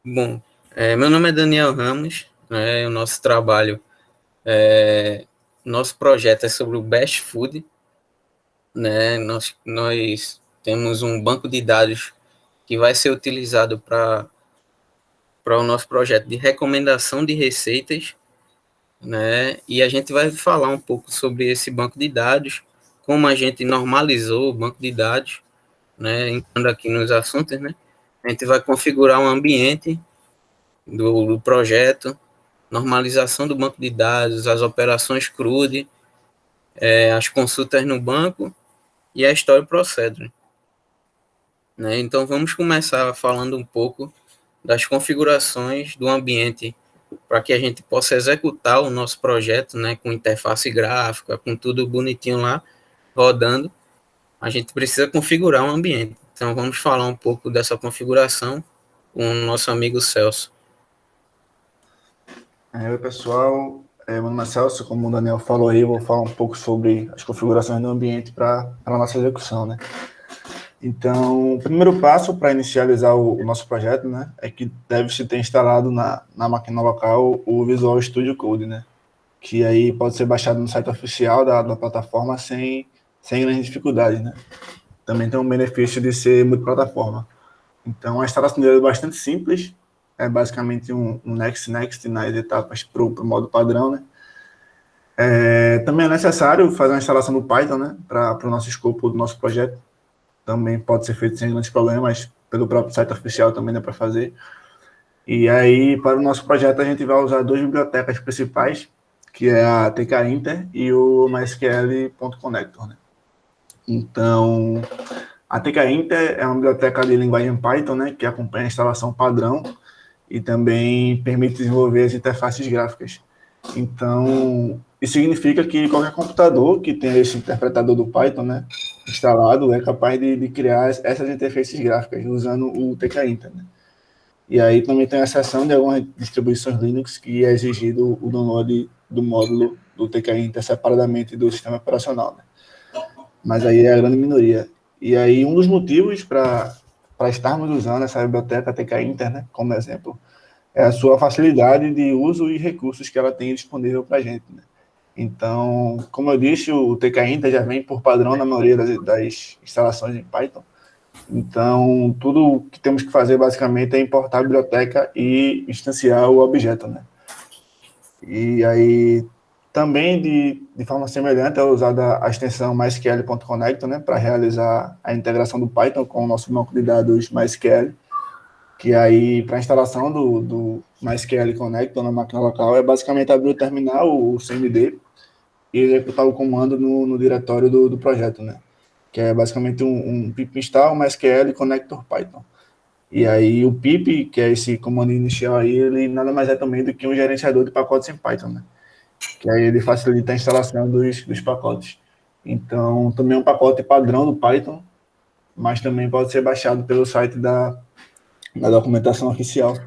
Bom, meu nome é Daniel Ramos, né, o nosso trabalho, nosso projeto é sobre o Best Food, né, nós temos um banco de dados que vai ser utilizado para o nosso projeto de recomendação de receitas, né, e a gente vai falar um pouco sobre esse banco de dados, como a gente normalizou o banco de dados, né, entrando aqui nos assuntos, né, a gente vai configurar um ambiente do projeto, normalização do banco de dados, as operações CRUD, as consultas no banco e a Story Procedure, né? Então, vamos começar falando um pouco das configurações do ambiente para que a gente possa executar o nosso projeto, né, com interface gráfica, com tudo bonitinho lá, rodando. A gente precisa configurar um ambiente. Então, vamos falar um pouco dessa configuração com o nosso amigo Celso. Oi, pessoal. Meu nome é Celso, como o Daniel falou aí, eu vou falar um pouco sobre as configurações do ambiente para a nossa execução, né? Então, o primeiro passo para inicializar o nosso projeto, né, é que deve-se ter instalado na máquina local o Visual Studio Code, né? Que aí pode ser baixado no site oficial da plataforma sem grandes dificuldades, né? Também tem um benefício de ser multiplataforma. Então, a instalação dele é bastante simples, é basicamente um next nas etapas para o modo padrão, né? Também é necessário fazer uma instalação do Python, né, para o nosso escopo do nosso projeto. Também pode ser feito sem grandes problemas, pelo próprio site oficial também dá para fazer. E aí, para o nosso projeto, a gente vai usar duas bibliotecas principais, que é a tkinter e o mysql.connector, né? Então, a tkinter é uma biblioteca de linguagem Python, né, que acompanha a instalação padrão e também permite desenvolver as interfaces gráficas. Então, isso significa que qualquer computador que tenha esse interpretador do Python, né, instalado é capaz de criar essas interfaces gráficas usando o tkinter, né? E aí também tem a exceção de algumas distribuições Linux que é exigido o download do módulo do tkinter separadamente do sistema operacional, né? Mas aí é a grande minoria. E aí um dos motivos para estarmos usando essa biblioteca tkinter, né, como exemplo, é a sua facilidade de uso e recursos que ela tem disponível para a gente, né? Então, como eu disse, o tkinter já vem por padrão na maioria das instalações em Python. Então, tudo que temos que fazer basicamente é importar a biblioteca e instanciar o objeto, né? E aí, também de forma semelhante, é usada a extensão mysql.connector, né, para realizar a integração do Python com o nosso banco de dados MySQL, que aí, para a instalação do MySQL Connector na máquina local, é basicamente abrir o terminal, o CMD, e executar o comando no diretório do projeto, né? Que é basicamente um pip install MySQL Connector Python. E aí o pip, que é esse comando inicial aí, ele nada mais é também do que um gerenciador de pacotes em Python, né? Que aí ele facilita a instalação dos pacotes. Então, também é um pacote padrão do Python, mas também pode ser baixado pelo site da documentação oficial.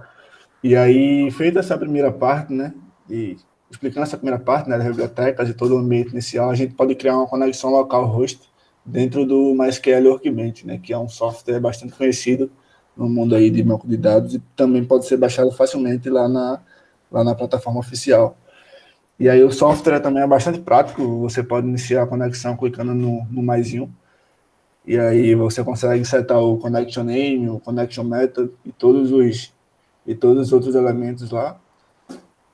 E aí, feita essa primeira parte, né, e explicando essa primeira parte, né, das bibliotecas e todo o ambiente inicial, a gente pode criar uma conexão local host dentro do MySQL Workbench, né, que é um software bastante conhecido no mundo aí de banco de dados e também pode ser baixado facilmente lá na plataforma oficial. E aí o software também é bastante prático, você pode iniciar a conexão clicando no mais um, e aí você consegue setar o connection name, o connection method e todos os outros elementos lá.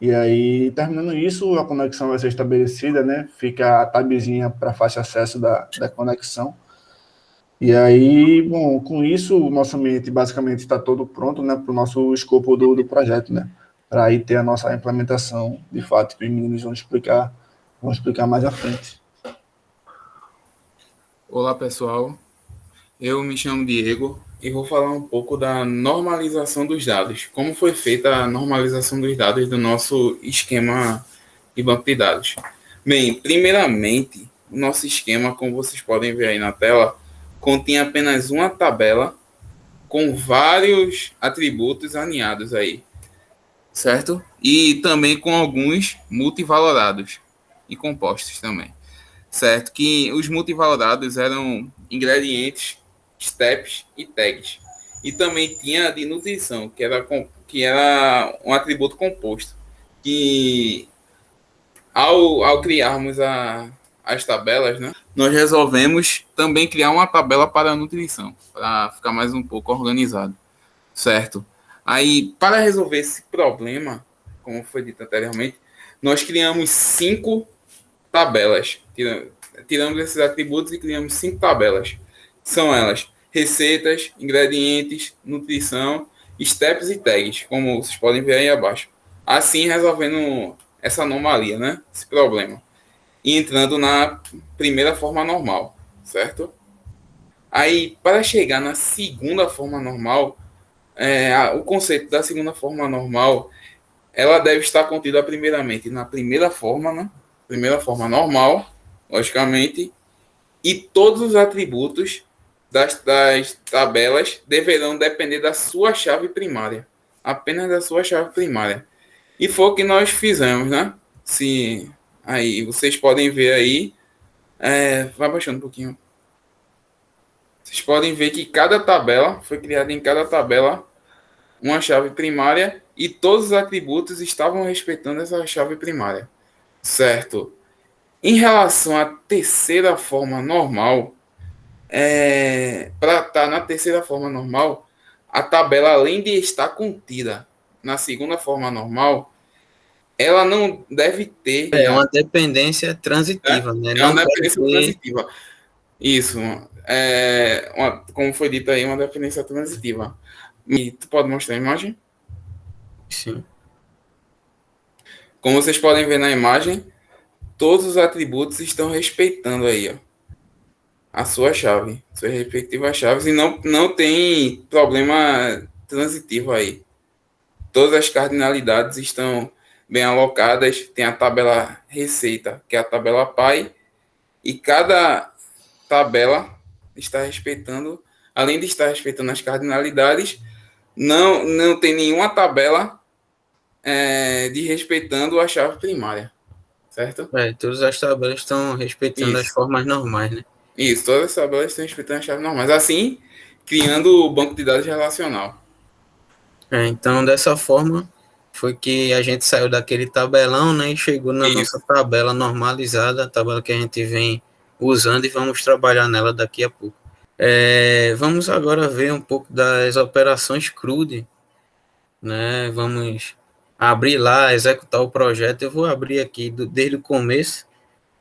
E aí, terminando isso, a conexão vai ser estabelecida, né? Fica a tabzinha para fácil acesso da conexão. E aí, bom, com isso, o nosso ambiente basicamente está todo pronto, né? Para o nosso escopo do projeto, né? Para aí ter a nossa implementação, de fato, que os meninos vão explicar mais à frente. Olá pessoal, eu me chamo Diego e vou falar um pouco da normalização dos dados. Como foi feita a normalização dos dados do nosso esquema de banco de dados? Bem, primeiramente, o nosso esquema, como vocês podem ver aí na tela, continha apenas uma tabela com vários atributos alinhados aí, certo? E também com alguns multivalorados e compostos também. Certo? Que os multivalorados eram ingredientes, steps e tags. e também tinha de nutrição, que era um atributo composto, que ao criarmos as tabelas, né, nós resolvemos também criar uma tabela para a nutrição, para ficar mais um pouco organizado, certo? Aí, para resolver esse problema, como foi dito anteriormente, nós criamos 5 tabelas. Tiramos esses atributos e criamos 5 tabelas. São elas: receitas, ingredientes, nutrição, steps e tags, como vocês podem ver aí abaixo. Assim, resolvendo essa anomalia, né? Esse problema. E entrando na primeira forma normal, certo? Aí, para chegar na segunda forma normal, o conceito da segunda forma normal, ela deve estar contida primeiramente na primeira forma, né? Primeira forma normal, logicamente, e todos os atributos das tabelas deverão depender da sua chave primária, apenas da sua chave primária. E foi o que nós fizemos, né? Se aí vocês podem ver aí, vai baixando um pouquinho. Vocês podem ver que cada tabela foi criada em cada tabela uma chave primária e todos os atributos estavam respeitando essa chave primária, certo? Em relação à terceira forma normal, para estar na terceira forma normal, a tabela, além de estar contida na segunda forma normal, ela não deve ter, É uma dependência transitiva, né? é Não uma deve dependência ter. transitiva. Isso, como foi dito aí, uma dependência transitiva. E tu pode mostrar a imagem? Sim. Como vocês podem ver na imagem, todos os atributos estão respeitando aí, ó, a sua chave, suas respectivas chaves, e não tem problema transitivo aí. Todas as cardinalidades estão bem alocadas, tem a tabela receita, que é a tabela pai, e cada tabela está respeitando, além de estar respeitando as cardinalidades, não tem nenhuma tabela de respeitando a chave primária, certo? Todas as tabelas estão respeitando as Isso. formas normais, né? Isso, todas as tabelas estão respeitando as chaves normais. Assim, criando o banco de dados relacional. Então, dessa forma, foi que a gente saiu daquele tabelão, né, e chegou na nossa Isso. tabela normalizada, a tabela que a gente vem usando e vamos trabalhar nela daqui a pouco. Vamos agora ver um pouco das operações CRUD, né? Vamos abrir lá, executar o projeto. Eu vou abrir aqui desde o começo,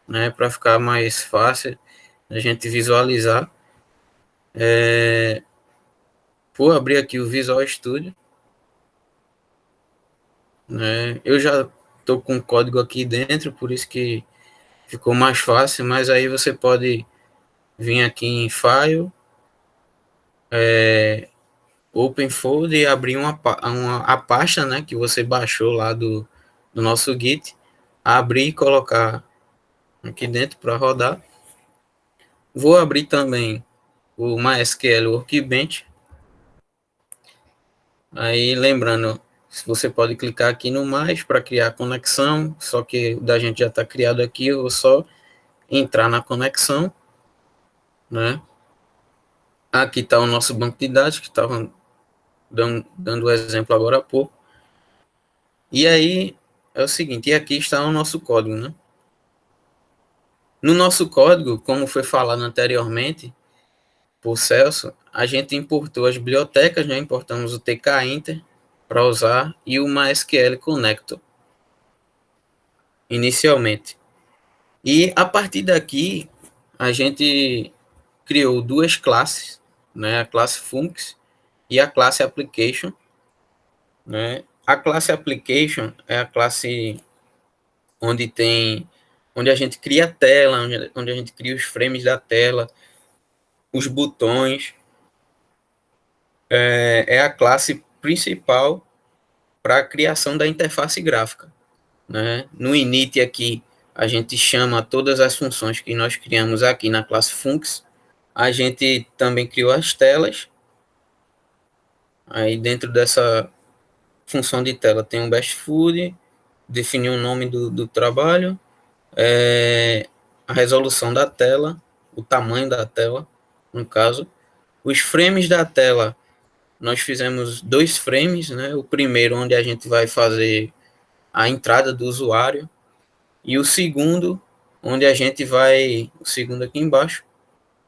né, para ficar mais fácil a gente visualizar. Vou abrir aqui o Visual Studio, né? Eu já estou com o código aqui dentro, por isso que ficou mais fácil, mas aí você pode vir aqui em File, Open Folder e abrir a pasta, né, que você baixou lá do nosso Git, abrir e colocar aqui dentro para rodar. Vou abrir também o MySQL Workbench. Aí, lembrando, você pode clicar aqui no mais para criar a conexão, só que o da gente já está criado aqui, eu vou só entrar na conexão, né? Aqui está o nosso banco de dados, que estava dando o exemplo agora há pouco. E aí, é o seguinte, e aqui está o nosso código, né? No nosso código, como foi falado anteriormente, por Celso, a gente importou as bibliotecas, né? Importamos o tkinter para usar e o MySQL Connector, inicialmente. E a partir daqui, a gente criou duas classes, né? A classe Funcs e a classe Application, né? A classe Application é a classe onde a gente cria a tela, onde a gente cria os frames da tela, os botões. É a classe principal para a criação da interface gráfica, né? No init aqui, a gente chama todas as funções que nós criamos aqui na classe Funcs. A gente também criou as telas. Aí dentro dessa função de tela tem um best food, definir o nome do trabalho, a resolução da tela, o tamanho da tela, no caso, os frames da tela, nós fizemos 2 frames, né? O primeiro onde a gente vai fazer a entrada do usuário e o segundo onde a gente vai, o segundo aqui embaixo,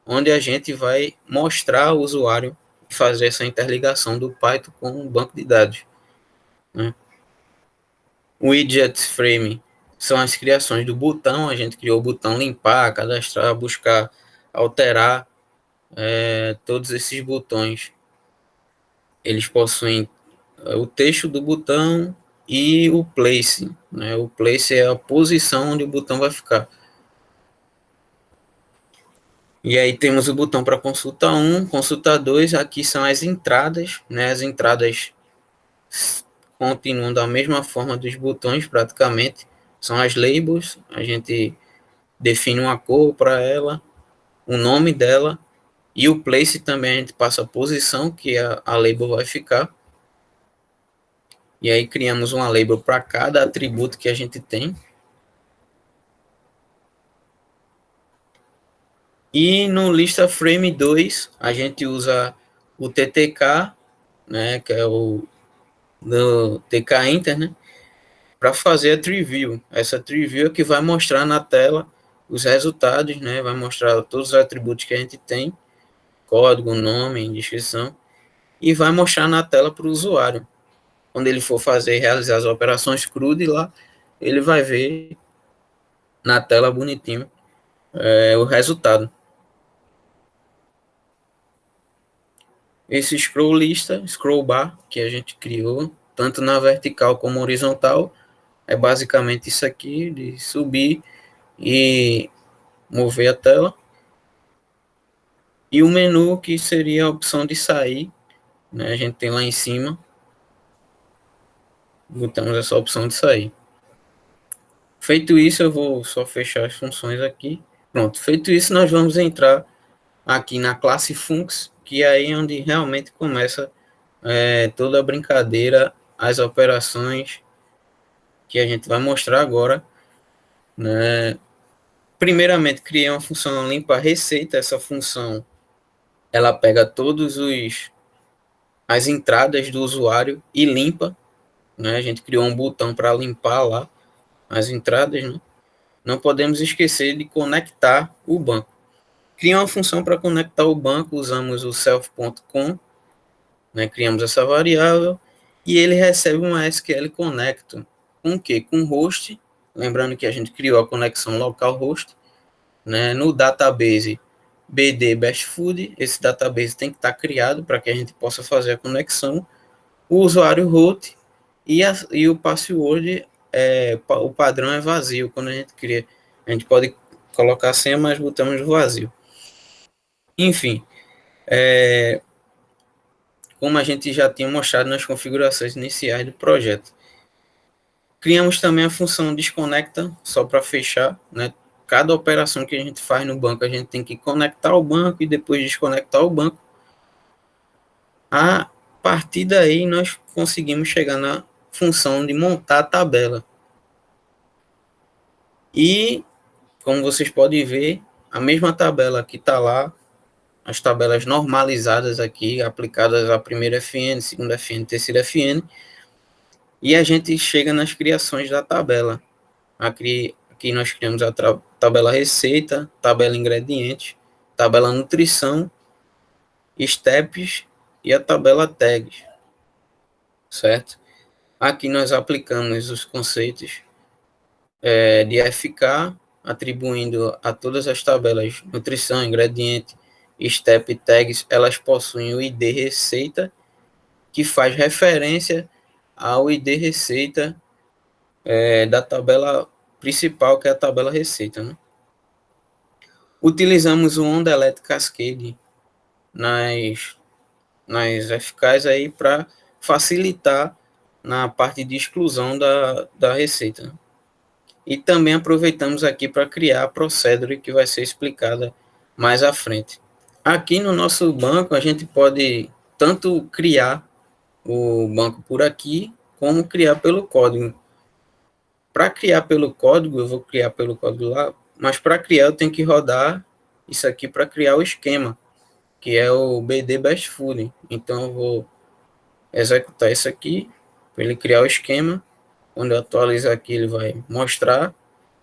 onde a gente vai mostrar ao usuário e fazer essa interligação do Python com o banco de dados, né? O widget frame são as criações do botão, a gente criou o botão limpar, cadastrar, buscar, alterar, todos esses botões, eles possuem o texto do botão e o place, né? O place é a posição onde o botão vai ficar. E aí temos o botão para consulta 1, consulta 2, aqui são as entradas, né? As entradas continuam da mesma forma dos botões, praticamente. São as labels, a gente define uma cor para ela, o nome dela, e o place também a gente passa a posição que a label vai ficar. E aí criamos uma label para cada atributo que a gente tem. E no lista frame 2, a gente usa o TTK, né, que é o do TK Enter, né, para fazer a tree view. Essa tree view é que vai mostrar na tela os resultados, né, vai mostrar todos os atributos que a gente tem, código, nome, descrição, e vai mostrar na tela para o usuário. Quando ele for realizar as operações CRUD lá, ele vai ver na tela bonitinho o resultado. Esse scroll lista, scroll bar que a gente criou, tanto na vertical como horizontal, é basicamente isso aqui, de subir e mover a tela. E o menu, que seria a opção de sair, né? A gente tem lá em cima, botamos essa opção de sair. Feito isso, eu vou só fechar as funções aqui. Pronto, feito isso, nós vamos entrar aqui na classe Funcs, que é aí onde realmente começa toda a brincadeira, as operações que a gente vai mostrar agora, né? Primeiramente, criei uma função limpa receita. Essa função, ela pega todos as entradas do usuário e limpa, né? A gente criou um botão para limpar lá as entradas, né? Não podemos esquecer de conectar o banco. Criei uma função para conectar o banco, usamos o self.com, né? Criamos essa variável e ele recebe uma SQL connect. Com o quê? Com host, lembrando que a gente criou a conexão localhost, né? No database BD Best Food, esse database tem que estar criado para que a gente possa fazer a conexão. O usuário root e o password, o padrão é vazio. Quando a gente cria, a gente pode colocar senha, mas botamos vazio. Enfim, como a gente já tinha mostrado nas configurações iniciais do projeto. Criamos também a função desconecta, só para fechar, né? Cada operação que a gente faz no banco, a gente tem que conectar o banco e depois desconectar o banco. A partir daí, nós conseguimos chegar na função de montar a tabela. E, como vocês podem ver, a mesma tabela que está lá, as tabelas normalizadas aqui, aplicadas à primeira FN, segunda FN, terceira FN, e a gente chega nas criações da tabela. Aqui nós criamos a tabela receita, tabela ingredientes, tabela nutrição, steps e a tabela tags, certo? Aqui nós aplicamos os conceitos de FK, atribuindo a todas as tabelas nutrição, ingrediente, step e tags, elas possuem o ID receita, que faz referência ao ID receita da tabela principal, que é a tabela receita, né? Utilizamos o on-delete cascade nas FKs aí para facilitar na parte de exclusão da receita. E também aproveitamos aqui para criar a procedure, que vai ser explicada mais à frente. Aqui no nosso banco, a gente pode tanto criar o banco por aqui, como criar pelo código. Para criar pelo código, eu vou criar pelo código lá, mas para criar eu tenho que rodar isso aqui para criar o esquema, que é o BD Best Food. Então eu vou executar isso aqui, para ele criar o esquema. Quando eu atualizar aqui, ele vai mostrar.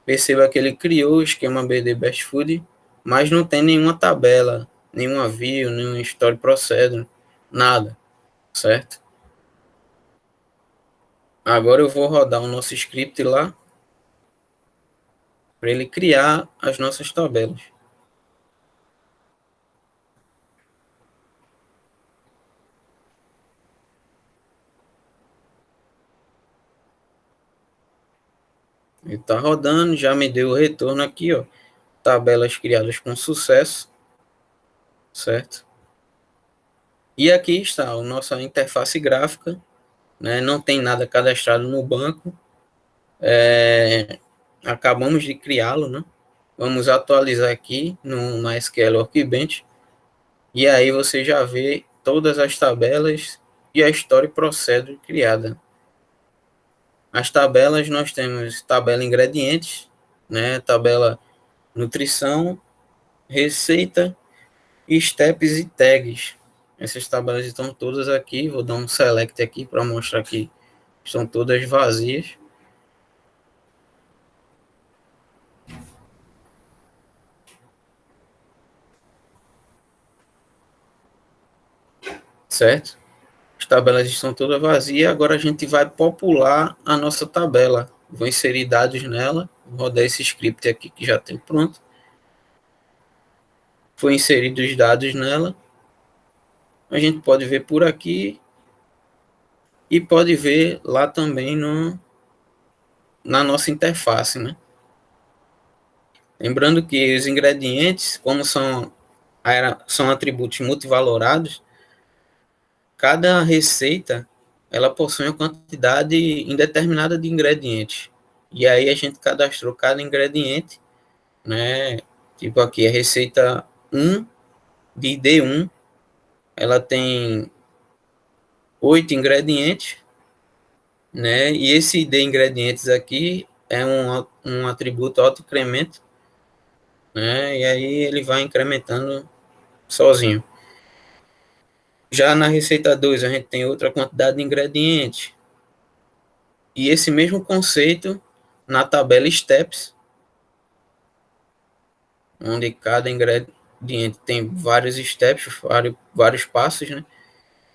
Perceba que ele criou o esquema BD Best Food, mas não tem nenhuma tabela, nenhuma view, nenhum story procedure, nada, certo? Agora eu vou rodar o nosso script lá, para ele criar as nossas tabelas. Ele está rodando, já me deu o retorno aqui, ó. Tabelas criadas com sucesso, certo? E aqui está a nossa interface gráfica, né? Não tem nada cadastrado no banco. Acabamos de criá-lo, né? Vamos atualizar aqui no MySQL Workbench. E aí você já vê todas as tabelas e a Story Procedure criada. As tabelas, nós temos tabela ingredientes, né? Tabela nutrição, receita, steps e tags. Essas tabelas estão todas aqui. Vou dar um select aqui para mostrar que estão todas vazias. Certo? As tabelas estão todas vazias. Agora a gente vai popular a nossa tabela. Vou inserir dados nela. Vou rodar esse script aqui que já tem pronto. Foi inserido os dados nela. A gente pode ver por aqui. E pode ver lá também na nossa interface, né? Lembrando que os ingredientes, como são atributos multivalorados, cada receita ela possui uma quantidade indeterminada de ingredientes. E aí a gente cadastrou cada ingrediente, né? Tipo aqui a receita 1 de D1, ela tem 8 ingredientes, né? E esse D ingredientes aqui é um atributo auto-incremento, né? E aí ele vai incrementando sozinho. Já na receita 2 a gente tem outra quantidade de ingredientes. E esse mesmo conceito na tabela steps, onde cada ingrediente tem vários steps, vários passos, né?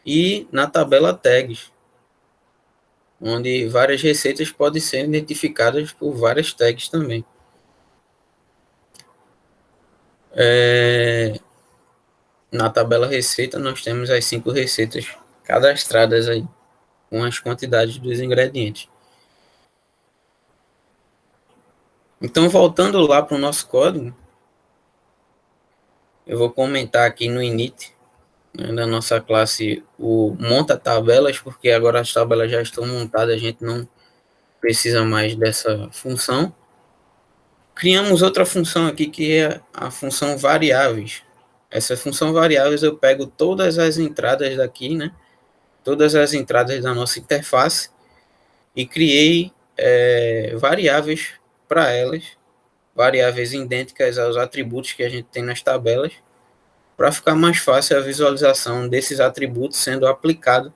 E na tabela tags, onde várias receitas podem ser identificadas por várias tags também. Na tabela receita, nós temos as 5 receitas cadastradas aí, com as quantidades dos ingredientes. Então, voltando lá para o nosso código, eu vou comentar aqui no init, né, da nossa classe, o monta tabelas, porque agora as tabelas já estão montadas, a gente não precisa mais dessa função. Criamos outra função aqui, que é a função variáveis. Essa função variáveis eu pego todas as entradas daqui, né? Todas as entradas da nossa interface e criei variáveis para elas, variáveis idênticas aos atributos que a gente tem nas tabelas, para ficar mais fácil a visualização desses atributos sendo aplicado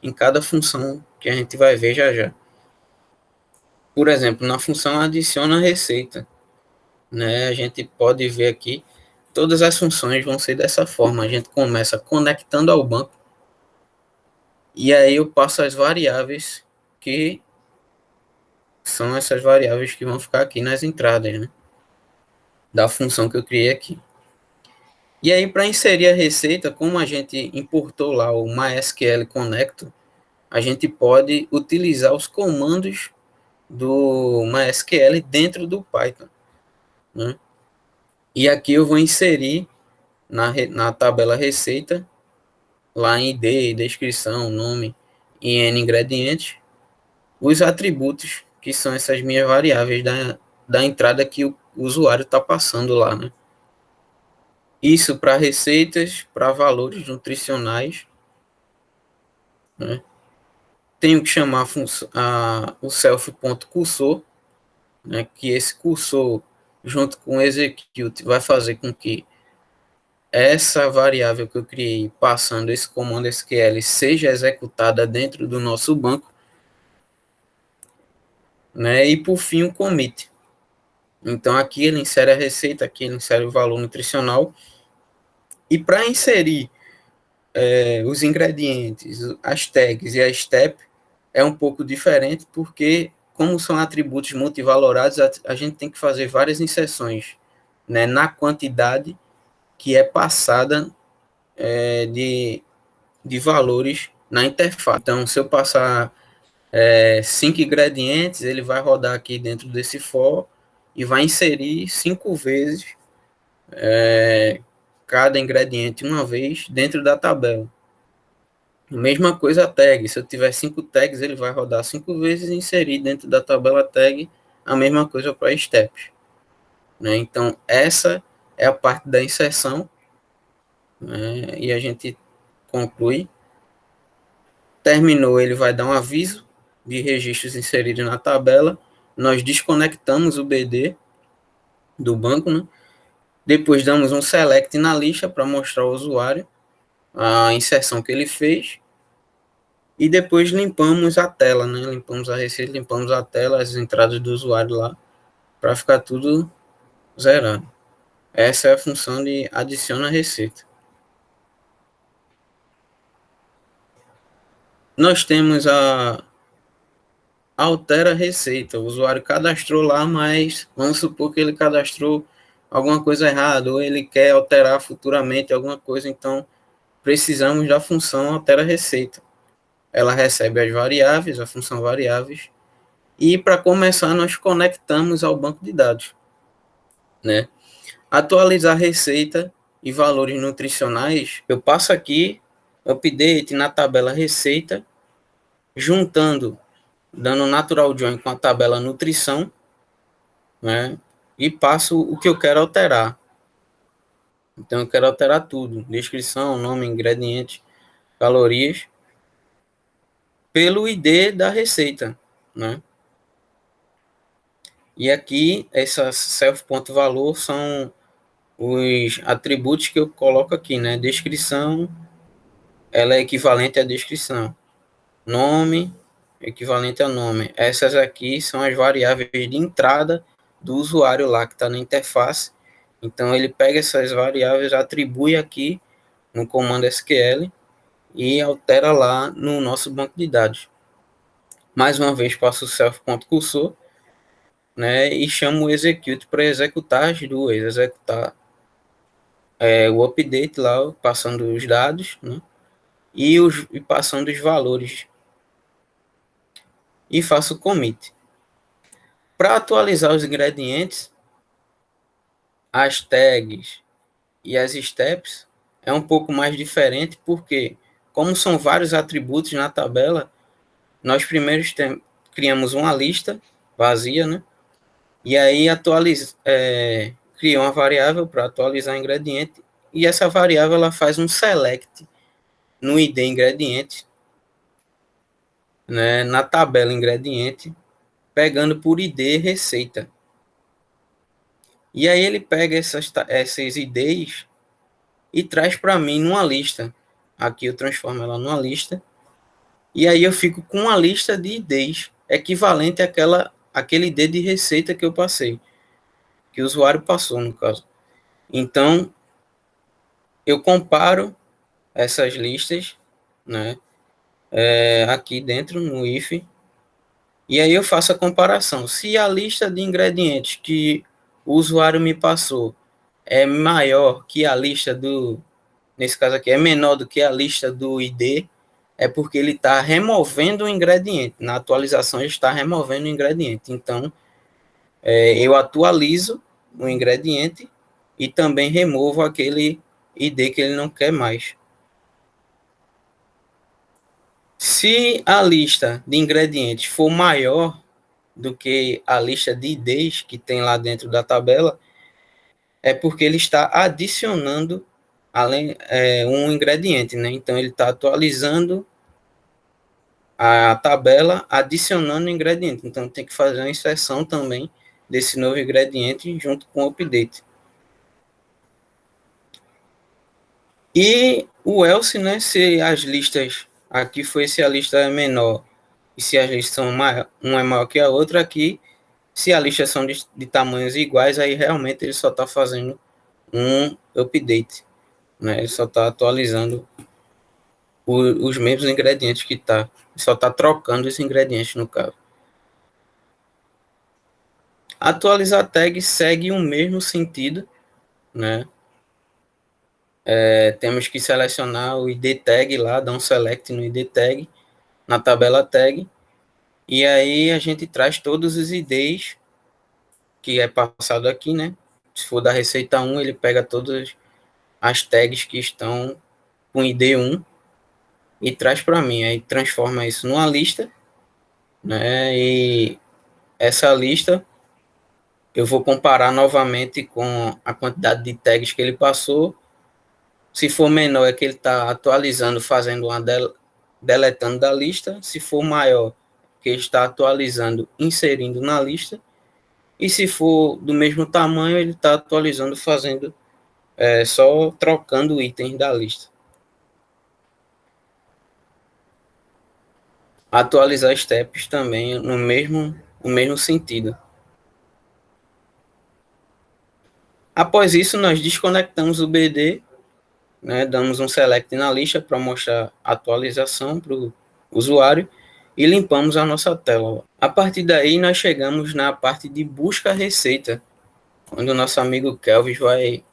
em cada função que a gente vai ver já já. Por exemplo, na função adiciona receita, né? A gente pode ver aqui, todas as funções vão ser dessa forma. A gente começa conectando ao banco, e aí eu passo as variáveis, que são essas variáveis que vão ficar aqui nas entradas, né? Da função que eu criei aqui. E aí, para inserir a receita, como a gente importou lá o MySQL Connector, a gente pode utilizar os comandos do MySQL dentro do Python, né? E aqui eu vou inserir na tabela receita, lá em ID, descrição, nome e N ingredientes, os atributos, que são essas minhas variáveis da entrada que o usuário está passando lá, né? Isso para receitas, para valores nutricionais, né? Tenho que chamar o self.cursor, né? Que esse cursor, junto com o execute, vai fazer com que essa variável que eu criei, passando esse comando SQL, seja executada dentro do nosso banco, né? E por fim o commit. Então aqui ele insere a receita, aqui ele insere o valor nutricional. E para inserir os ingredientes, as tags e a step, é um pouco diferente, porque como são atributos multivalorados, a gente tem que fazer várias inserções, né, na quantidade que é passada de valores na interface. Então, se eu passar 5 ingredientes, ele vai rodar aqui dentro desse for e vai inserir 5 vezes cada ingrediente uma vez dentro da tabela. Mesma coisa a tag. Se eu tiver 5 tags, ele vai rodar 5 vezes e inserir dentro da tabela tag a mesma coisa para steps. Né? Então, essa é a parte da inserção, né? E a gente conclui. Terminou, ele vai dar um aviso de registros inseridos na tabela. Nós desconectamos o BD do banco, né? Depois damos um select na lista para mostrar ao usuário a inserção que ele fez. E depois limpamos a tela, né? Limpamos a receita, limpamos a tela, as entradas do usuário lá, para ficar tudo zerado. Essa é a função de adiciona receita. Nós temos a altera receita. O usuário cadastrou lá, mas vamos supor que ele cadastrou alguma coisa errada, ou ele quer alterar futuramente alguma coisa, então precisamos da função altera receita. Ela recebe as variáveis, a função variáveis, e para começar nós conectamos ao banco de dados, né? Atualizar receita e valores nutricionais, eu passo aqui, update na tabela receita, juntando, dando natural join com a tabela nutrição, né? E passo o que eu quero alterar. Então eu quero alterar tudo, descrição, nome, ingrediente, calorias, pelo ID da receita, né? E aqui, essas self.valor são os atributos que eu coloco aqui, né? Descrição, ela é equivalente à descrição. Nome, equivalente a nome. Essas aqui são as variáveis de entrada do usuário lá que está na interface. Então, ele pega essas variáveis, atribui aqui no comando SQL e altera lá no nosso banco de dados. Mais uma vez, passo o self.cursor, né, e chamo o execute para executar as duas, executar o update lá, passando os dados, né, e passando os valores. E faço o commit. Para atualizar os ingredientes, as tags e as steps é um pouco mais diferente, porque como são vários atributos na tabela, nós primeiro criamos uma lista vazia, né? E aí cria uma variável para atualizar o ingrediente, e essa variável ela faz um select no ID ingrediente, né, na tabela ingrediente, pegando por ID receita. E aí ele pega esses IDs e traz para mim numa lista. Aqui eu transformo ela numa lista. E aí eu fico com uma lista de IDs equivalente àquele ID de receita que eu passei. Que o usuário passou, no caso. Então, eu comparo essas listas, né? Aqui dentro no if. E aí eu faço a comparação. Se a lista de ingredientes que o usuário me passou é maior que a lista nesse caso aqui, é menor do que a lista do ID, é porque ele está removendo o ingrediente. Na atualização, ele está removendo o ingrediente. Então, eu atualizo o ingrediente e também removo aquele ID que ele não quer mais. Se a lista de ingredientes for maior do que a lista de IDs que tem lá dentro da tabela, é porque ele está adicionando um ingrediente, né? Então ele está atualizando a tabela, adicionando ingrediente. Então tem que fazer uma inserção também desse novo ingrediente junto com o update. E o else, né, se as listas, aqui foi se a lista é menor e se as listas são maior, uma é maior que a outra, aqui, se a lista são de tamanhos iguais, aí realmente ele só está fazendo um update, né, ele só está atualizando os mesmos ingredientes que está, só está trocando os ingredientes no caso. Atualizar tag segue o mesmo sentido, né, temos que selecionar o id tag lá, dar um select no id tag, na tabela tag, e aí a gente traz todos os IDs que é passado aqui, né? Se for da receita 1, ele pega todas as tags que estão com ID 1 e traz para mim, aí transforma isso numa lista, né? E essa lista eu vou comparar novamente com a quantidade de tags que ele passou. Se for menor, é que ele está atualizando, fazendo uma deletando da lista. Se for maior, que ele está atualizando, inserindo na lista. E se for do mesmo tamanho, ele está atualizando, fazendo só trocando itens da lista. Atualizar steps também no mesmo sentido. Após isso, nós desconectamos o BD, né, damos um select na lista para mostrar a atualização para o usuário e limpamos a nossa tela. A partir daí, nós chegamos na parte de busca receita, onde o nosso amigo Kelvis vai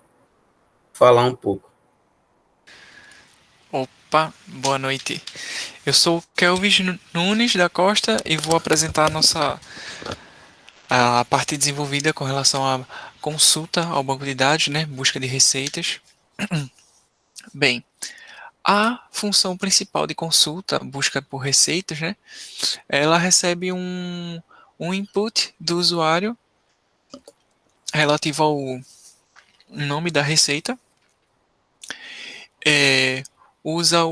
falar um pouco. Opa, boa noite. Eu sou o Kelvis Nunes da Costa e vou apresentar a parte desenvolvida com relação à consulta ao banco de dados, né, busca de receitas. Bem, a função principal de consulta, busca por receitas, né, ela recebe um input do usuário relativo ao nome da receita, usa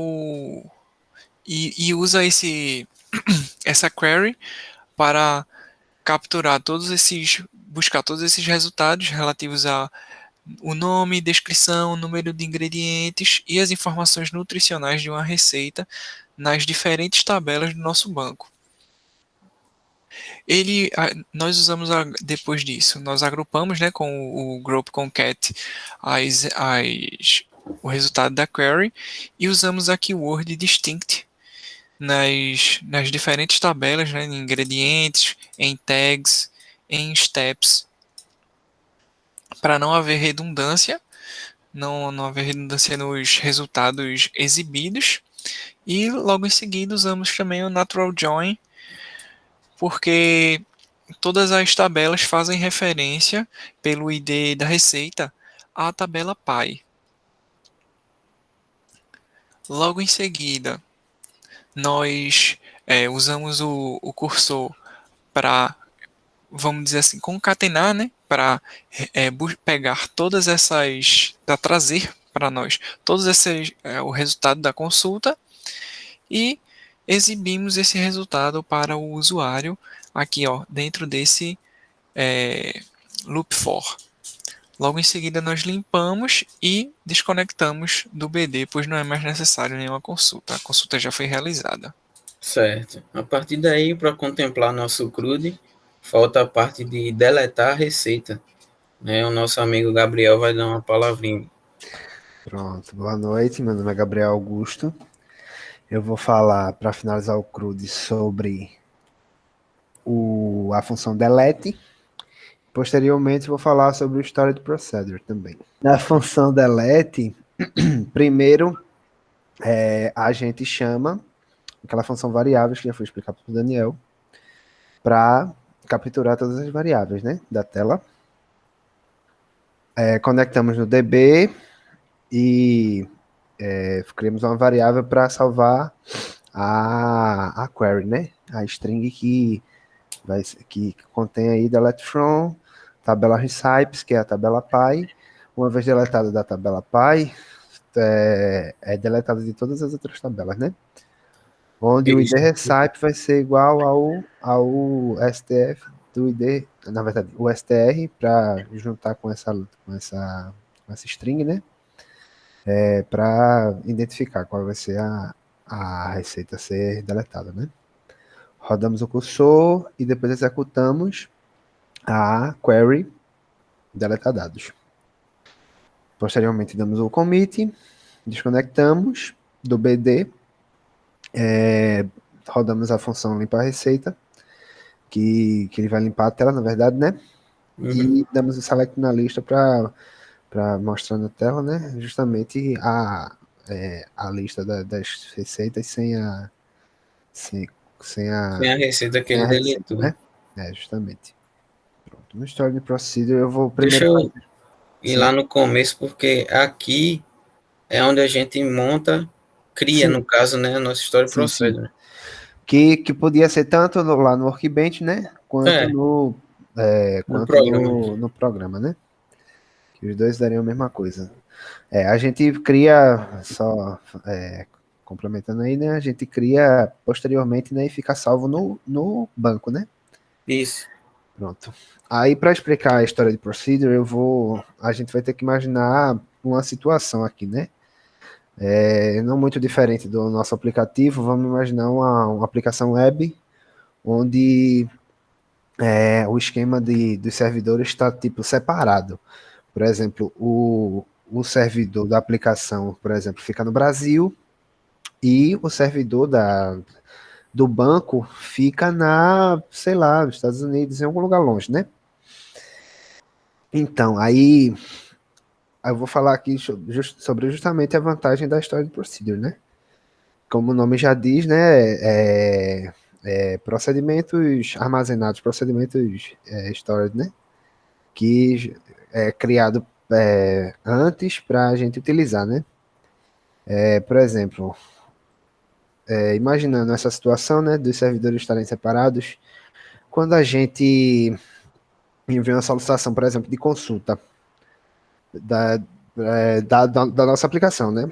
usa essa query para buscar todos esses resultados relativos a o nome, descrição, número de ingredientes e as informações nutricionais de uma receita nas diferentes tabelas do nosso banco. Nós usamos, depois disso, nós agrupamos, né, com o group concat o resultado da query e usamos aqui o word distinct nas diferentes tabelas, né, em ingredientes, em tags, em steps, para não haver redundância, não haver redundância nos resultados exibidos. E logo em seguida usamos também o natural join, porque todas as tabelas fazem referência pelo ID da receita à tabela PY. Logo em seguida, nós usamos o cursor para, vamos dizer assim, concatenar, né, para pegar todas essas, para trazer para nós todos esses, o resultado da consulta e exibimos esse resultado para o usuário aqui, ó, dentro desse loop for. Logo em seguida nós limpamos e desconectamos do BD, pois não é mais necessário nenhuma consulta. A consulta já foi realizada. Certo. A partir daí, para contemplar nosso CRUD, falta a parte de deletar a receita. Né? O nosso amigo Gabriel vai dar uma palavrinha. Pronto, boa noite, meu nome é Gabriel Augusto. Eu vou falar, para finalizar o CRUD, sobre a função delete. Posteriormente, vou falar sobre o storage procedure também. Na função delete, primeiro, a gente chama aquela função variáveis que já foi explicado para o Daniel, para capturar todas as variáveis, né, da tela. Conectamos no DB e criamos uma variável para salvar a query, né, a string que contém aí delete from, tabela recipes, que é a tabela PY. Uma vez deletada da tabela PY, é deletada de todas as outras tabelas, né? Onde o ID recipe vai ser igual ao STF do ID, na verdade, o STR, para juntar com essa string, né? para identificar qual vai ser a receita a ser deletada, né? Rodamos o cursor e depois executamos a query deletar dados. Posteriormente, damos o commit, desconectamos do BD, rodamos a função limpar receita, que ele vai limpar a tela, na verdade, né? E damos o select na lista para mostrar na tela, né? Justamente a lista das receitas sem, Tem a receita que sem a ele receita, deletou. né? Justamente. Pronto. No Story Procedure eu vou Deixa primeiro eu fazer. ir Sim, lá no começo, porque aqui é onde a gente monta, cria, sim, no caso, né, a nossa história sim, sim. procede, né? Que podia ser tanto lá no Workbench, né? Quanto É, no quanto programa. no programa, né? Que os dois dariam a mesma coisa. A gente cria, só complementando aí, né? A gente cria posteriormente, né? E fica salvo no banco, né? Isso. Pronto. Aí, para explicar a história de Procedure, a gente vai ter que imaginar uma situação aqui, né? Não muito diferente do nosso aplicativo, vamos imaginar uma aplicação web onde o esquema dos servidores está tipo separado. Por exemplo, o servidor da aplicação, por exemplo, fica no Brasil e o servidor do banco fica sei lá, nos Estados Unidos, em algum lugar longe, né? Então, aí eu vou falar aqui sobre justamente a vantagem da história de Procedure, né? Como o nome já diz, né? Procedimentos armazenados, procedimentos storage, né? Que é criado antes para a gente utilizar, né? Por exemplo, imaginando essa situação, né, dos servidores estarem separados, quando a gente envia uma solicitação, por exemplo, de consulta da, da nossa aplicação, né?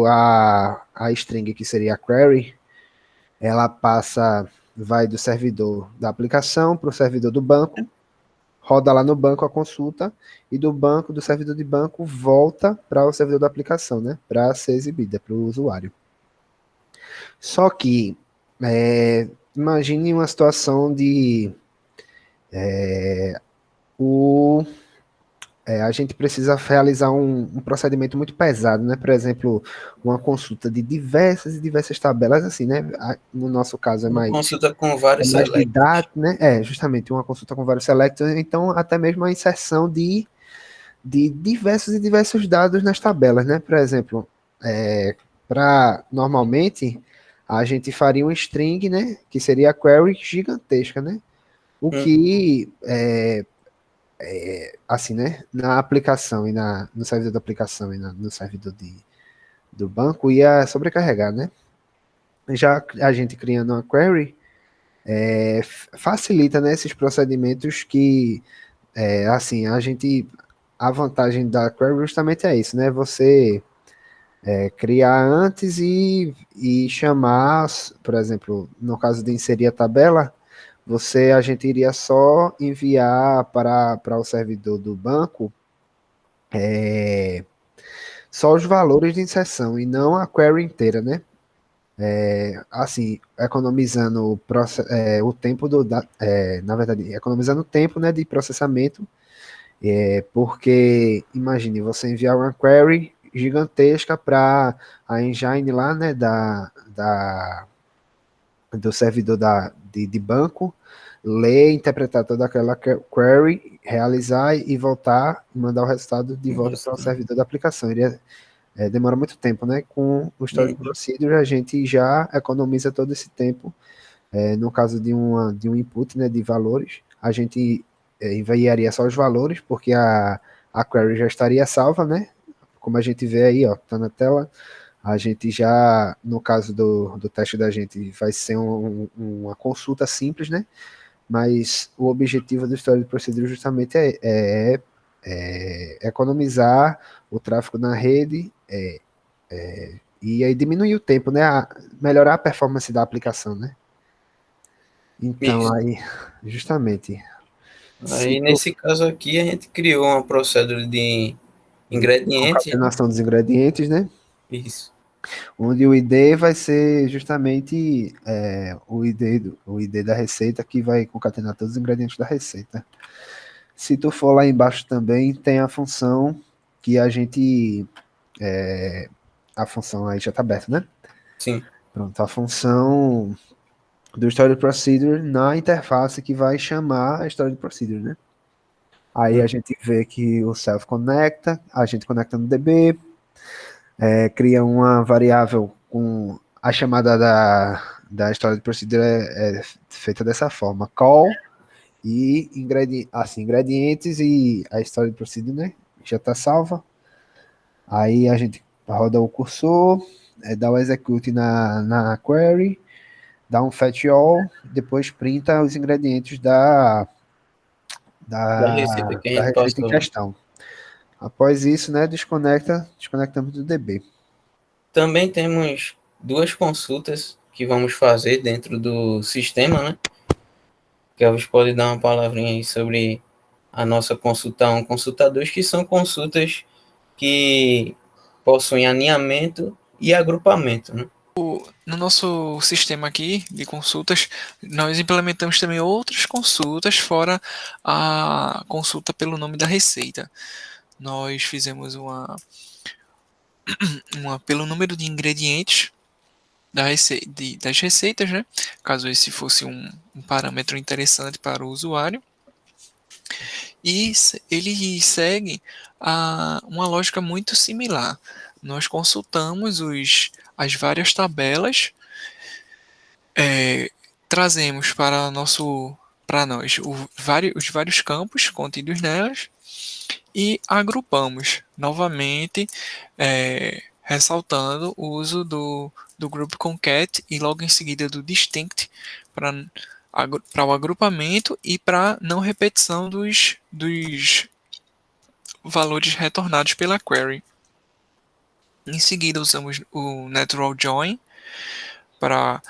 A string, que seria a query, ela vai do servidor da aplicação para o servidor do banco, roda lá no banco a consulta, e do servidor de banco, volta para o servidor da aplicação, né? Para ser exibida para o usuário. Só que, imagine uma situação de o a gente precisa realizar um procedimento muito pesado, né? Por exemplo, uma consulta de diversas e diversas tabelas, assim, né? No nosso caso Uma consulta com é vários mais selects. didático, né? Justamente uma consulta com vários selectors, então até mesmo a inserção de diversos e diversos dados nas tabelas, né? Por exemplo, normalmente a gente faria um string, né? Que seria a query gigantesca, né? O que assim, né, na aplicação e no servidor da aplicação e no servidor do banco ia sobrecarregar, né? Já a gente criando uma query facilita, né, esses procedimentos que, assim, a vantagem da query justamente é isso, né? Você criar antes e chamar, por exemplo, no caso de inserir a tabela, a gente iria só enviar para o servidor do banco só os valores de inserção e não a query inteira, né? Assim, economizando o tempo na verdade, economizando o tempo, né, de processamento, porque imagine você enviar uma query gigantesca para a engine lá, né, do servidor de banco, ler, interpretar toda aquela query, realizar e voltar e mandar o resultado de volta para o servidor da aplicação. Demora muito tempo, né? Com o Storage Procedure, a gente já economiza todo esse tempo. No caso de um input, né, de valores, a gente enviaria só os valores, porque a query já estaria salva, né? Como a gente vê aí, ó, tá na tela. A gente já, no caso do teste da gente, vai ser uma consulta simples, né? Mas o objetivo do Storage Procedure justamente economizar o tráfego na rede, e aí diminuir o tempo, né? Melhorar a performance da aplicação, né? Então, Isso. aí, justamente, se Aí, eu, nesse caso aqui, a gente criou uma procedura ingrediente, concatenação dos ingredientes, né? isso. Onde o ID vai ser justamente o ID da receita que vai concatenar todos os ingredientes da receita. Se tu for lá embaixo também, tem a função que a gente. A função aí já tá aberta, né? Sim, Pronto, a função do Story Procedure na interface que vai chamar a Story Procedure, né? Aí a gente vê que o self conecta, a gente conecta no DB, cria uma variável com a chamada da Story Procedure é feita dessa forma: call e ingredientes e a Story Procedure, né? Já está salva. Aí a gente roda o cursor, dá o execute na query, dá um fetch all, depois printa os ingredientes da receita que a da gente receita em passou. questão. Após isso, né, desconectamos do DB. Também temos duas consultas que vamos fazer dentro do sistema, né? Que Elvis pode dar uma palavrinha aí sobre a nossa consulta 1, consulta 2, que são consultas que possuem alinhamento e agrupamento, né? No nosso sistema aqui de consultas, nós implementamos também outras consultas fora a consulta pelo nome da receita. Nós fizemos uma pelo número de ingredientes das receitas, né? Caso esse fosse um parâmetro interessante para o usuário. E ele segue uma lógica muito similar. Nós consultamos as várias tabelas, trazemos para nós os vários campos contidos nelas e agrupamos novamente, ressaltando o uso do group concat e logo em seguida do distinct para o agrupamento e para não repetição dos valores retornados pela query. Em seguida usamos o natural join para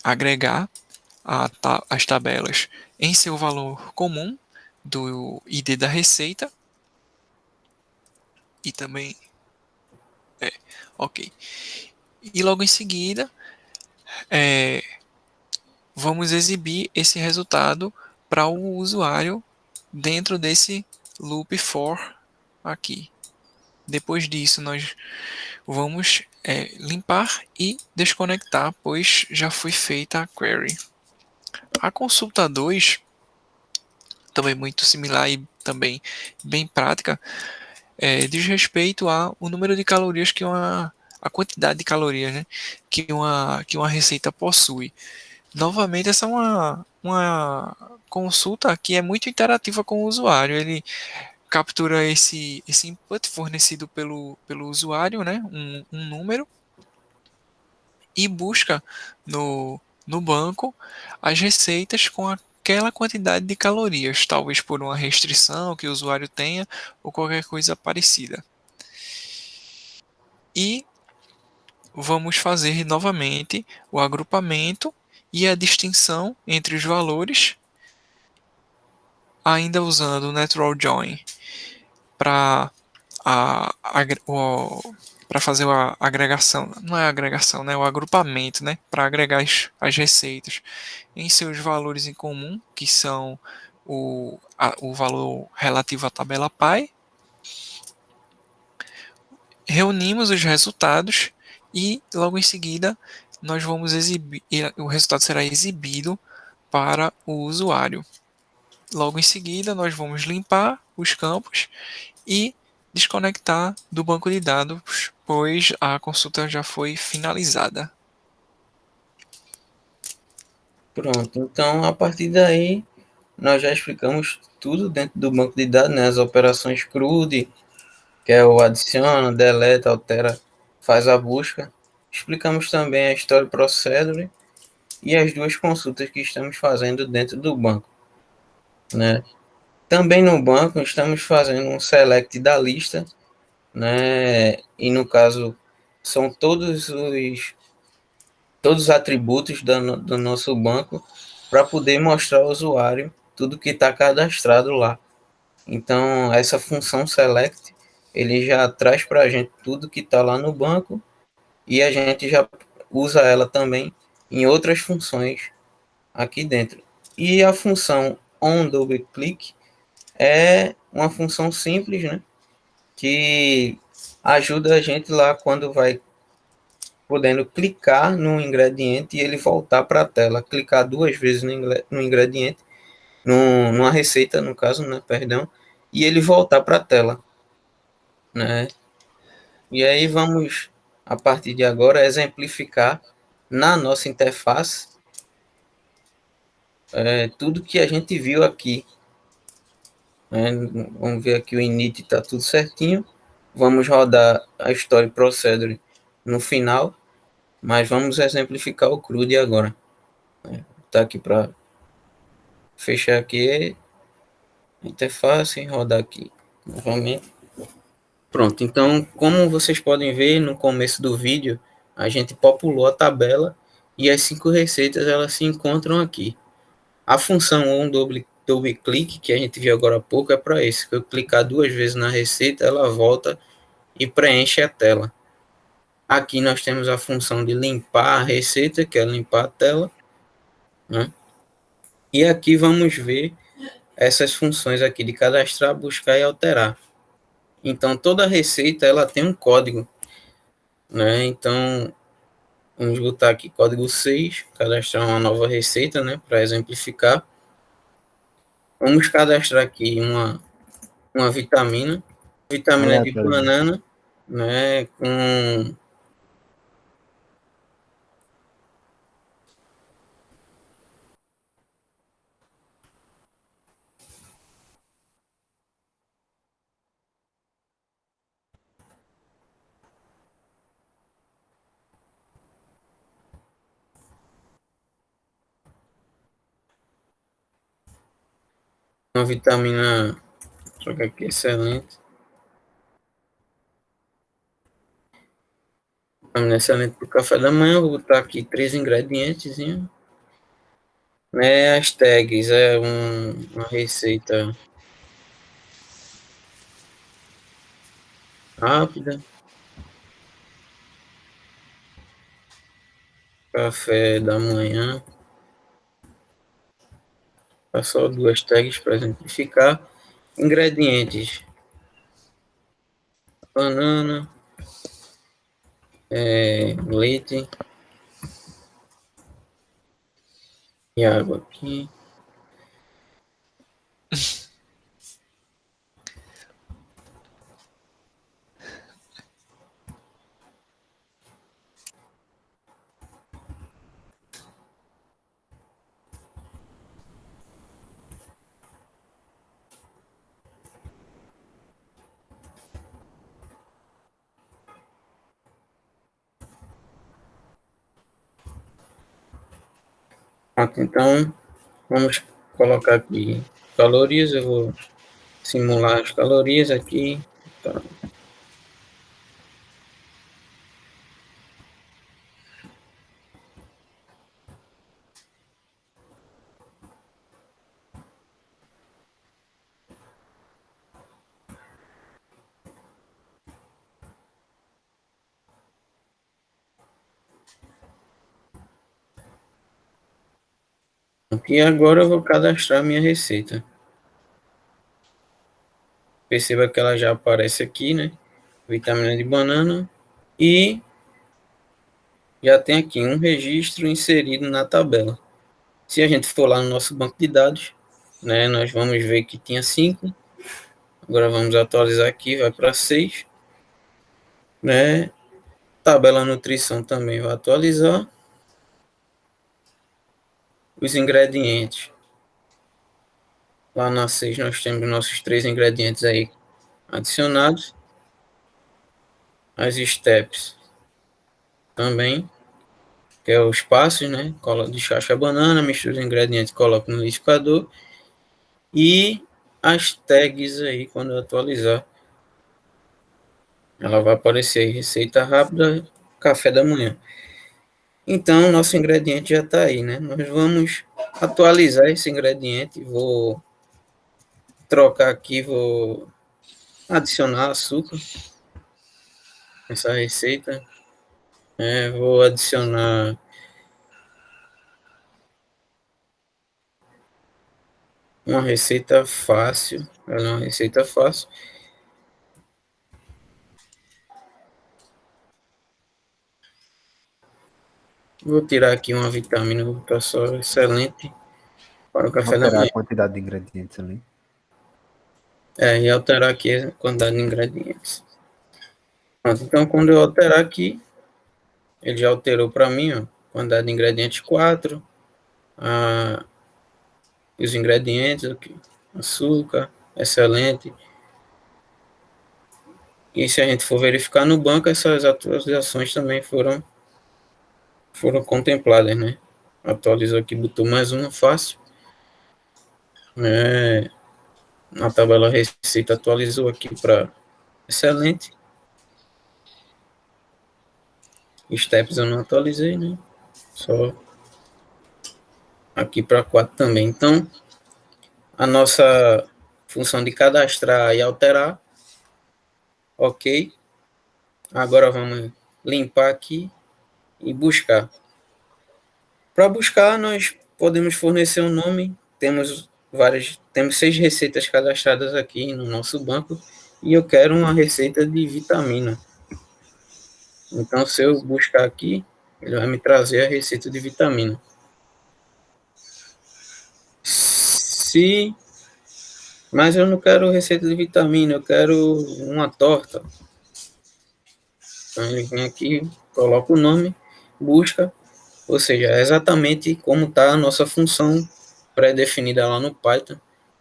agregar as tabelas em seu valor comum do ID da receita e também ok. E logo em seguida vamos exibir esse resultado para o usuário dentro desse loop for aqui. Depois disso nós vamos limpar e desconectar, pois já foi feita a query. A consulta 2, também muito similar e também bem prática, diz respeito ao número de calorias a quantidade de calorias, né, que uma receita possui. Novamente, essa é uma consulta que é muito interativa com o usuário. Ele captura esse input fornecido pelo usuário, né, um número, e busca no banco as receitas com aquela quantidade de calorias, talvez por uma restrição que o usuário tenha ou qualquer coisa parecida. E vamos fazer novamente o agrupamento e a distinção entre os valores, ainda usando o natural join para para fazer a agregação, não é a agregação, né, o agrupamento, né, para agregar as receitas em seus valores em comum, que são o valor relativo à tabela pi. Reunimos os resultados e logo em seguida nós vamos exibir, o resultado será exibido para o usuário. Logo em seguida nós vamos limpar os campos e desconectar do banco de dados, pois a consulta já foi finalizada. Pronto, então a partir daí nós já explicamos tudo dentro do banco de dados, né? As operações CRUD, que é o adiciona, deleta, altera, faz a busca. Explicamos também a Story Procedure e as duas consultas que estamos fazendo dentro do banco, né? Também no banco estamos fazendo um select da lista, né? E no caso são todos os atributos do nosso banco para poder mostrar ao usuário tudo que está cadastrado lá. Então, essa função select, ele já traz para a gente tudo que está lá no banco e a gente já usa ela também em outras funções aqui dentro. E a função onDoubleClick é uma função simples, né, que ajuda a gente lá quando vai podendo clicar no ingrediente e ele voltar para a tela, clicar duas vezes no ingrediente, numa receita, no caso, né, perdão, e ele voltar para a tela, né? E aí vamos, a partir de agora, exemplificar na nossa interface tudo que a gente viu aqui. Né? Vamos ver aqui o init está tudo certinho. Vamos rodar a Story Procedure no final, mas vamos exemplificar o CRUD agora. Tá aqui para fechar aqui a interface e rodar aqui novamente. Pronto, então, como vocês podem ver no começo do vídeo, a gente populou a tabela e as 5 receitas elas se encontram aqui. A função double click que a gente viu agora há pouco é para isso, que eu clicar duas vezes na receita, ela volta e preenche a tela. Aqui nós temos a função de limpar a receita, que é limpar a tela, né? E aqui vamos ver essas funções aqui de cadastrar, buscar e alterar. Então, toda receita ela tem um código, né? Então, vamos botar aqui código 6, cadastrar uma nova receita, né? Para exemplificar. Vamos cadastrar aqui uma vitamina de Aleatório. banana, né? Com uma vitamina, joga aqui, excelente. Vitamina excelente para o café da manhã. Vou botar aqui 3 ingredientes, né? As tags é uma receita rápida, café da manhã. Só 2 tags para exemplificar. Ingredientes: banana, leite e água aqui. Pronto, então vamos colocar aqui calorias. Eu vou simular as calorias aqui. Tá. E agora eu vou cadastrar minha receita. Perceba que ela já aparece aqui, né? Vitamina de banana. E já tem aqui um registro inserido na tabela. Se a gente for lá no nosso banco de dados, né, nós vamos ver que tinha 5. Agora vamos atualizar aqui, vai para 6. Né? Tabela nutrição também vai atualizar. Os ingredientes. Lá na 6 nós temos nossos 3 ingredientes aí adicionados. As steps também, que é os passos, né? Descasca a banana, mistura os ingredientes, coloca no liquidificador. E as tags aí, quando eu atualizar, ela vai aparecer aí, receita rápida, café da manhã. Então, nosso ingrediente já está aí, né? Nós vamos atualizar esse ingrediente. Vou trocar aqui, vou adicionar açúcar nessa receita. Vou adicionar uma receita fácil. Ela é uma receita fácil. Vou tirar aqui uma vitamina, vou botar só excelente para o café da Alterar a manhã. quantidade de ingredientes ali. E alterar aqui a quantidade de ingredientes. Pronto, então quando eu alterar aqui, ele já alterou para mim, ó, quantidade de ingredientes 4, os ingredientes aqui, açúcar, excelente. E se a gente for verificar no banco, essas atualizações também foram contempladas, né? Atualizou aqui, botou mais uma fácil, né? Na tabela receita atualizou aqui para excelente. Steps eu não atualizei, né? Só aqui para 4 também. Então, a nossa função de cadastrar e alterar, ok. Agora vamos limpar aqui e buscar. Para buscar, nós podemos fornecer um nome. Temos 6 receitas cadastradas aqui no nosso banco e eu quero uma receita de vitamina. Então, se eu buscar aqui, ele vai me trazer a receita de vitamina. Mas eu não quero receita de vitamina, eu quero uma torta. Então, ele vem aqui, coloca o nome, busca, ou seja, é exatamente como está a nossa função pré-definida lá no Python,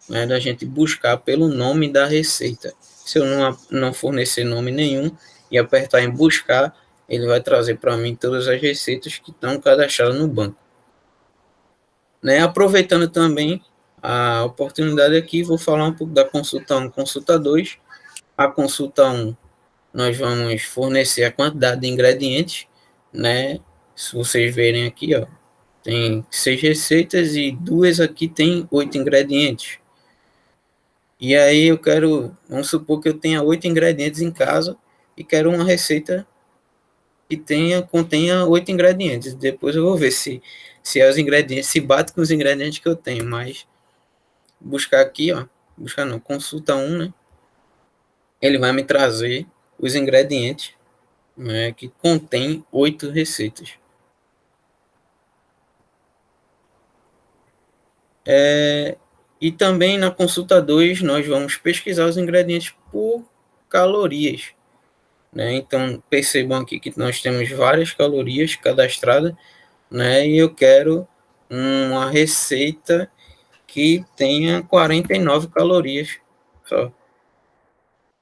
né, da gente buscar pelo nome da receita. Se eu não fornecer nome nenhum e apertar em buscar, ele vai trazer para mim todas as receitas que estão cadastradas no banco. Né, aproveitando também a oportunidade aqui, vou falar um pouco da consulta 1 e consulta 2. A consulta 1, nós vamos fornecer a quantidade de ingredientes, né? Se vocês verem aqui, ó, tem 6 receitas e 2 aqui tem 8 ingredientes. E aí vamos supor que eu tenha 8 ingredientes em casa e quero uma receita que contenha 8 ingredientes. Depois eu vou ver se os ingredientes se batem com os ingredientes que eu tenho, mas buscar aqui, ó, buscar não, consulta 1, né? Ele vai me trazer os ingredientes, né, que contém 8 receitas. E também na consulta 2 nós vamos pesquisar os ingredientes por calorias, né? Então percebam aqui que nós temos várias calorias cadastradas, né? E eu quero uma receita que tenha 49 calorias só.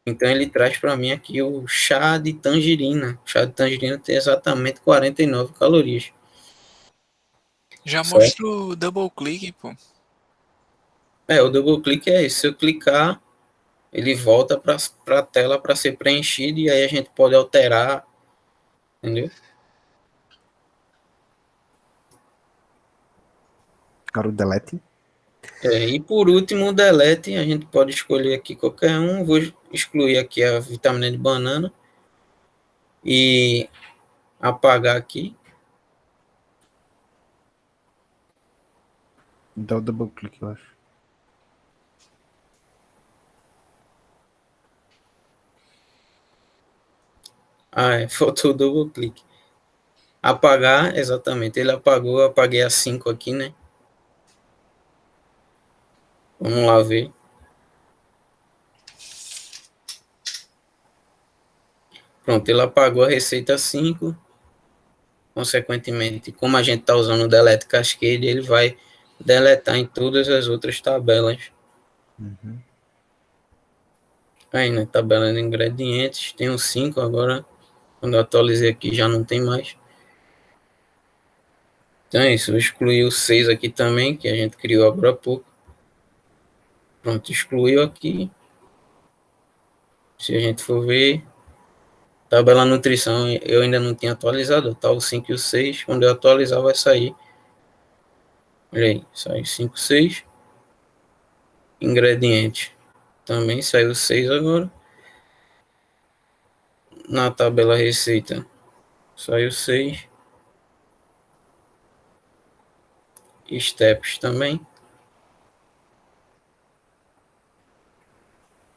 Então ele traz para mim aqui o chá de tangerina. O chá de tangerina tem exatamente 49 calorias. Já Certo? mostra o double click, pô. O double clique é isso. Se eu clicar, ele volta para a tela para ser preenchido e aí a gente pode alterar, entendeu? Cara, o delete. E por último, o delete, a gente pode escolher aqui qualquer um. Vou excluir aqui a vitamina de banana e apagar aqui. Dá o double click, eu acho. Faltou o double clique. Apagar, exatamente. Ele apagou, eu apaguei as 5 aqui, né? Vamos lá ver. Pronto, ele apagou a receita 5. Consequentemente, como a gente está usando o Delete Cascade, ele vai deletar em todas as outras tabelas. Aí, na tabela de ingredientes, tem os 5 agora. Quando eu atualizei aqui, já não tem mais. Então é isso, eu excluí o 6 aqui também, que a gente criou agora há pouco. Pronto, excluiu aqui. Se a gente for ver, tabela nutrição eu ainda não tinha atualizado, tá? O 5 e o 6. Quando eu atualizar, vai sair. Olha aí, sai 5, 6. ingrediente também saiu 6 agora. Na tabela receita saiu 6. Steps também.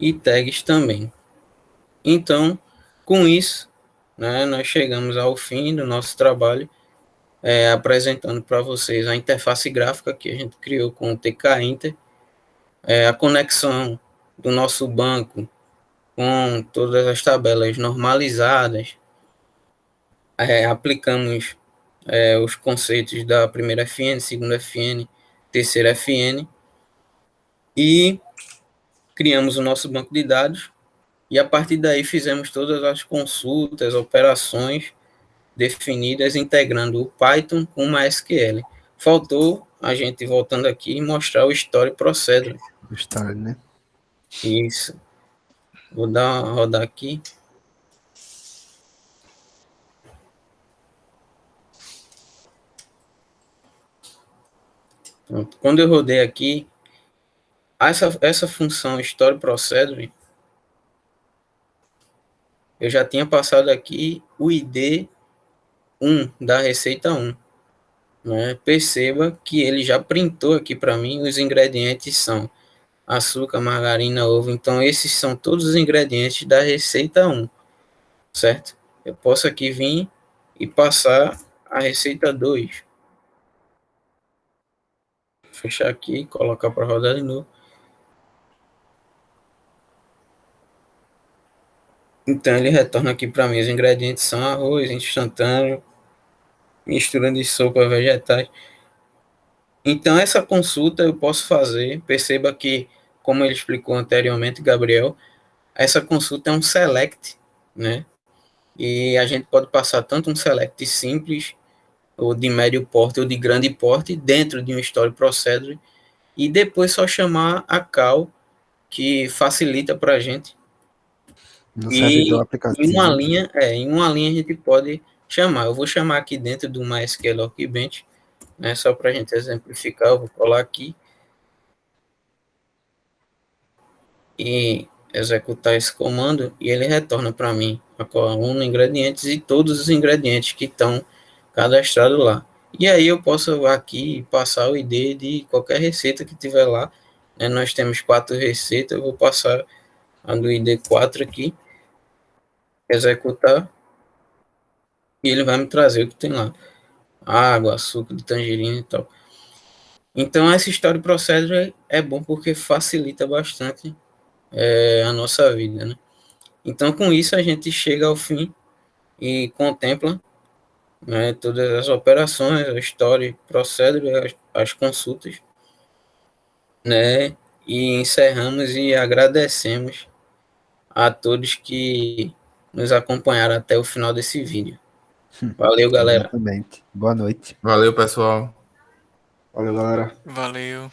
E tags também. Então, com isso, né, nós chegamos ao fim do nosso trabalho, apresentando para vocês a interface gráfica que a gente criou com o TK Inter, a conexão do nosso banco com todas as tabelas normalizadas, aplicamos os conceitos da primeira FN, segunda FN, terceira FN, e criamos o nosso banco de dados, e a partir daí fizemos todas as consultas, operações definidas integrando o Python com o MySQL. Faltou a gente, voltando aqui, mostrar o Story Procedure. O Story, né? Isso. Vou dar uma rodar aqui. Pronto. Quando eu rodei aqui, essa função Story Procedure, eu já tinha passado aqui o ID 1 da receita 1. Né? Perceba que ele já printou aqui para mim, os ingredientes são açúcar, margarina, ovo. Então, esses são todos os ingredientes da receita 1, certo? Eu posso aqui vir e passar a receita 2. Fechar aqui, colocar para rodar de novo. Então, ele retorna aqui para mim. Os ingredientes são arroz instantâneo, mistura de sopa, vegetais. Então, essa consulta eu posso fazer. Perceba que, como ele explicou anteriormente, Gabriel, essa consulta é um select, né? E a gente pode passar tanto um select simples, ou de médio porte, ou de grande porte, dentro de um Story Procedure, e depois só chamar a call, que facilita para a gente. No servidor E aplicativo. em uma linha a gente pode chamar. Eu vou chamar aqui dentro do MySQL Workbench, né, só para a gente exemplificar, eu vou colar aqui e executar esse comando, e ele retorna para mim a coluna ingredientes e todos os ingredientes que estão cadastrados lá. E aí eu posso aqui passar o ID de qualquer receita que tiver lá. Né? Nós temos 4 receitas, eu vou passar a do ID 4 aqui, executar, e ele vai me trazer o que tem lá. Água, açúcar de tangerina e tal. Então, essa história de procedure é bom porque facilita bastante a nossa vida, né? Então, com isso, a gente chega ao fim e contempla, né, todas as operações, a história, procedure, as consultas, né? E encerramos e agradecemos a todos que nos acompanharam até o final desse vídeo. Valeu, galera. Exatamente. Boa noite. Valeu, pessoal. Valeu, galera. Valeu.